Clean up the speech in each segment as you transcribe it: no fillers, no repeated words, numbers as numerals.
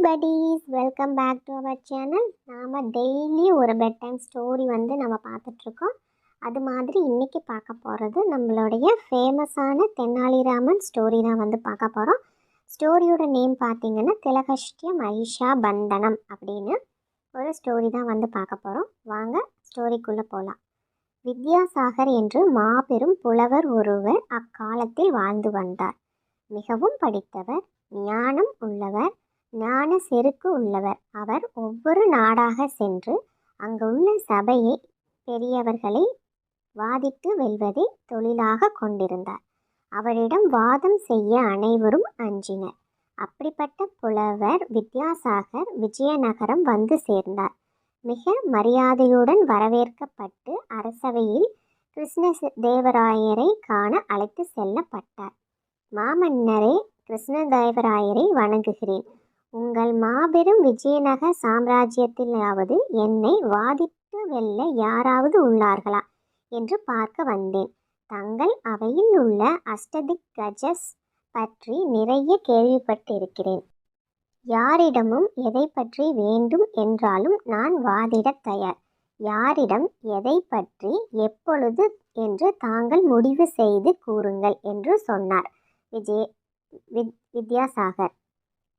buddies, welcome back to our channel. நாம daily ஒரு bed time story நம்ம பார்த்துட்ருக்கோம். அது மாதிரி இன்றைக்கி பார்க்க போகிறது நம்மளுடைய ஃபேமஸான தெனாலிராமன் ஸ்டோரி தான் பார்க்க போகிறோம். ஸ்டோரியோட நேம் பார்த்திங்கன்னா திலகஷ்டிய மகிஷா பந்தனம் அப்படின்னு ஒரு ஸ்டோரி தான் பார்க்க போகிறோம். வாங்க ஸ்டோரிக்குள்ளே போகலாம். வித்யாசாகர் என்று மாபெரும் புலவர் ஒருவர் அக்காலத்தில் வாழ்ந்து வந்தார். மிகவும் படித்தவர், ஞானம் உள்ளவர், ஞான செருக்கு உள்ளவர். அவர் ஒவ்வொரு நாடாக சென்று அங்குள்ள சபையை பெரியவர்களை வாதிட்டு வெல்வதை தொழிலாக கொண்டிருந்தார். அவரிடம் வாதம் செய்ய அனைவரும் அஞ்சினர். அப்படிப்பட்ட புலவர் வித்யாசாகர் விஜயநகரம் வந்து சேர்ந்தார். மிக மரியாதையுடன் வரவேற்கப்பட்டு அரசவையில் கிருஷ்ணதேவராயரை காண அழைத்து செல்லப்பட்டார். மாமன்னரே, கிருஷ்ணதேவராயரை வணங்குகிறேன். உங்கள் மாபெரும் விஜயநகர சாம்ராஜ்யத்திலாவது என்னை வாதிட்டு வெல்ல யாராவது உள்ளார்களா என்று பார்க்க வந்தேன். தங்கள் அவையில் உள்ள அஷ்டதிக் கஜஸ் பற்றி நிறைய கேள்விப்பட்டிருக்கிறேன். யாரிடமும் எதை பற்றி வேண்டும் என்றாலும் நான் வாதிட தயார். யாரிடம் எதை பற்றி எப்பொழுது என்று தாங்கள் முடிவு செய்து கூறுங்கள் என்று சொன்னார் வித்யாசாகர்.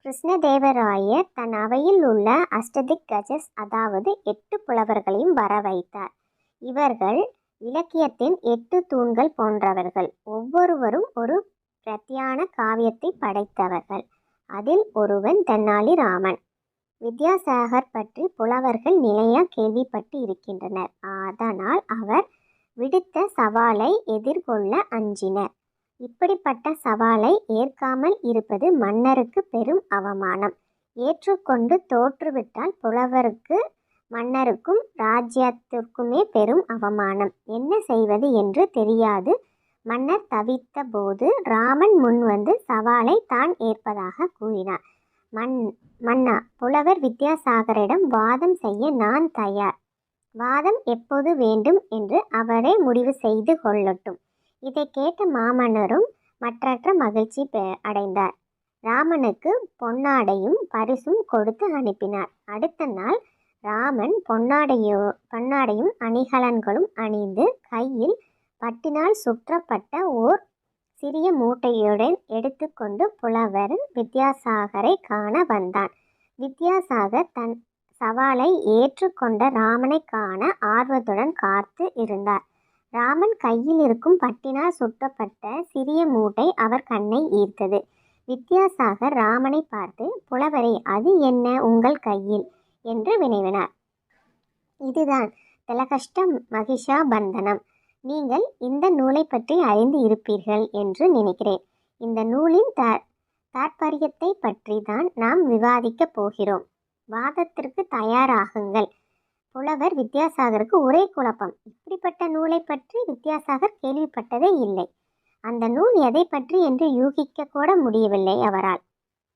கிருஷ்ணதேவராயர் தன் அவையில் உள்ள அஷ்டதிக் கஜஸ் அதாவது 8 புலவர்களையும் வர வைத்தார். இவர்கள் இலக்கியத்தின் 8 தூண்கள் போன்றவர்கள். ஒவ்வொருவரும் ஒரு பிரத்யான காவியத்தை படைத்தவர்கள். அதில் ஒருவன் தெனாலிராமன். வித்யாசாகர் பற்றி புலவர்கள் நிலையா கேள்விப்பட்டு இருக்கின்றனர். அதனால் அவர் விடுத்த சவாலை எதிர்கொள்ள அஞ்சினர். இப்படிப்பட்ட சவாலை ஏற்காமல் இருப்பது மன்னருக்கு பெரும் அவமானம். ஏற்றுக்கொண்டு தோற்றுவிட்டால் புலவருக்கு, மன்னருக்கும் ராஜ்யத்திற்குமே பெரும் அவமானம். என்ன செய்வது என்று தெரியாது மன்னர் தவித்த போது ராமன் முன்வந்து சவாலை தான் ஏற்பதாக கூறினார். மன்னா, புலவர் வித்யாசாகரிடம் வாதம் செய்ய நான் தயார். வாதம் எப்போது வேண்டும் என்று அவரே முடிவு செய்து கொள்ளட்டும். இதை கேட்ட மாமன்னரும் மற்றற்ற மகிழ்ச்சி அடைந்தார். ராமனுக்கு பொன்னாடையும் பரிசும் கொடுத்து அனுப்பினார். அடுத்த நாள் ராமன் பொன்னாடையும் அணிகலன்களும் அணிந்து கையில் பட்டினால் சுற்றப்பட்ட ஓர் சிறிய மூட்டையுடன் எடுத்துக்கொண்டு புலவர் வித்யாசாகரை காண வந்தான். வித்யாசாகர் தன் சவாலை ஏற்றுக்கொண்ட ராமனை காண ஆர்வத்துடன் காத்து இருந்தார். ராமன் கையில் இருக்கும் பட்டினால் சுற்றப்பட்ட சிறிய மூட்டை அவர் கண்ணை ஈர்த்தது. வித்யாசாகர் ராமனை பார்த்து, புலவரே, அது என்ன உங்கள் கையில் என்று வினவினார். இதுதான் திலகஷ்ட மகிஷா பந்தனம். நீங்கள் இந்த நூலை பற்றி அறிந்து இருப்பீர்கள் என்று நினைக்கிறேன். இந்த நூலின் தாற்பயத்தை பற்றி தான் நாம் விவாதிக்கப் போகிறோம். வாதத்திற்கு தயாராகுங்கள். புலவர் வித்யாசாகருக்கு ஒரே குழப்பம். இப்படிப்பட்ட நூலை பற்றி வித்யாசாகர் கேள்விப்பட்டதே இல்லை. அந்த நூல் எதை பற்றி என்று யூகிக்க கூட முடியவில்லை அவரால்.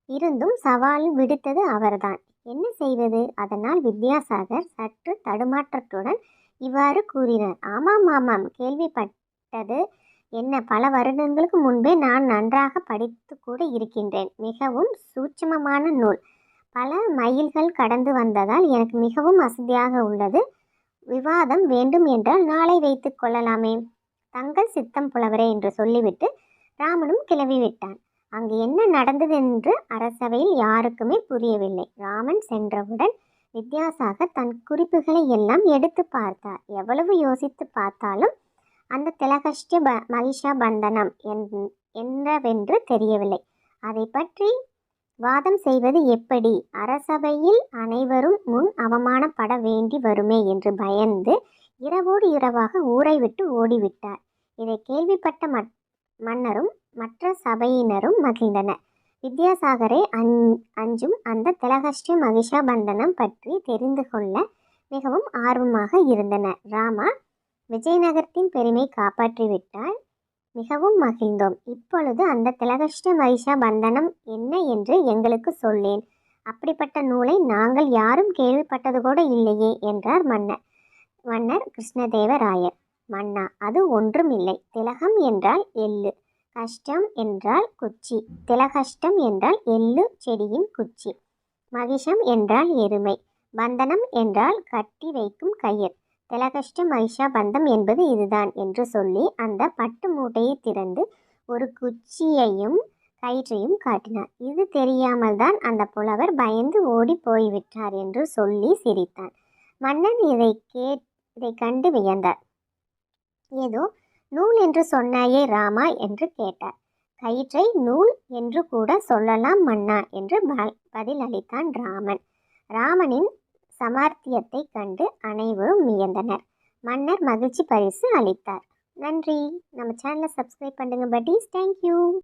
இருந்தும் சவால் விடுத்தது அவர்தான். என்ன செய்வது? அதனால் வித்யாசாகர் சற்று தடுமாற்றத்துடன் இவ்வாறு கூறினார். ஆமாம், கேள்விப்பட்டது. என்ன, பல வருடங்களுக்கு முன்பே நான் நன்றாக படித்து கூட இருக்கின்றேன். மிகவும் சூட்சமமான நூல். பல மைல்கள் கடந்து வந்ததால் எனக்கு மிகவும் வசதியாக உள்ளது. விவாதம் வேண்டும் என்றால் நாளை வைத்து கொள்ளலாமே. தங்கள் சித்தம் புலவரே என்று சொல்லிவிட்டு ராமனும் கிளம்பிவிட்டான். அங்கு என்ன நடந்தது என்று அரசவையில் யாருக்குமே புரியவில்லை. ராமன் சென்றவுடன் வித்யாசாகர் தன் குறிப்புகளை எல்லாம் எடுத்து பார்த்தார். எவ்வளவு யோசித்து பார்த்தாலும் அந்த திலகஷ்ட மகிஷா பந்தனம் என்னவென்று தெரியவில்லை. அதை பற்றி வாதம் செய்வது எப்படி? அரசவையில் அனைவரும் முன் அவமானப்பட வேண்டி வருமே என்று பயந்து இரவோடு இரவாக ஊரை விட்டு ஓடிவிட்டார். இதை கேள்விப்பட்ட மன்னரும் மற்ற சபையினரும் மகிழ்ந்தனர். வித்யாசாகரை அஞ்சும் அந்த திலகஷ்ட மகிஷா பந்தனம் பற்றி தெரிந்து கொள்ள மிகவும் ஆர்வமாக இருந்தனர். ராமா, விஜயநகரத்தின் பெருமை காப்பாற்றிவிட்டால் மிகவும் மகிழ்ந்தோம். இப்பொழுது அந்த திலகஷ்ட மகிஷா பந்தனம் என்ன என்று எங்களுக்கு சொல்லேன். அப்படிப்பட்ட நூலை நாங்கள் யாரும் கேள்விப்பட்டது கூட இல்லையே என்றார் மன்னர் கிருஷ்ணதேவராயர். மன்னா, அது ஒன்றும் இல்லை. திலகம் என்றால் எள்ளு, கஷ்டம் என்றால் குச்சி. திலகஷ்டம் என்றால் எள்ளு செடியின் குச்சி. மகிஷம் என்றால் எருமை, பந்தனம் என்றால் கட்டி வைக்கும் கயிறு. திலகஷ்ட மகிஷா பந்தம் என்பது இதுதான் என்று சொல்லி அந்த பட்டு மூட்டையை திறந்து ஒரு குச்சியையும் கயிற்றையும் காட்டினார். இது தெரியாமல் தான் அந்த புலவர் பயந்து ஓடி போய்விட்டார் என்று சொல்லி சிரித்தான். மன்னன் இதை கண்டு வியந்தார். ஏதோ நூல் என்று சொன்னாயே ராமா என்று கேட்டார். கயிற்றை நூல் என்று கூட சொல்லலாம் மன்னா என்று பதில் அளித்தான் ராமன். ராமனின் சமார்த்தியத்தை கண்டு அனைவரும் வியந்தனர். மன்னர் மகிழ்ச்சி பரிசு அளித்தார். நன்றி. நம்ம சேனலை சப்ஸ்கிரைப் பண்ணுங்க பட்டீஸ். தேங்க்யூ.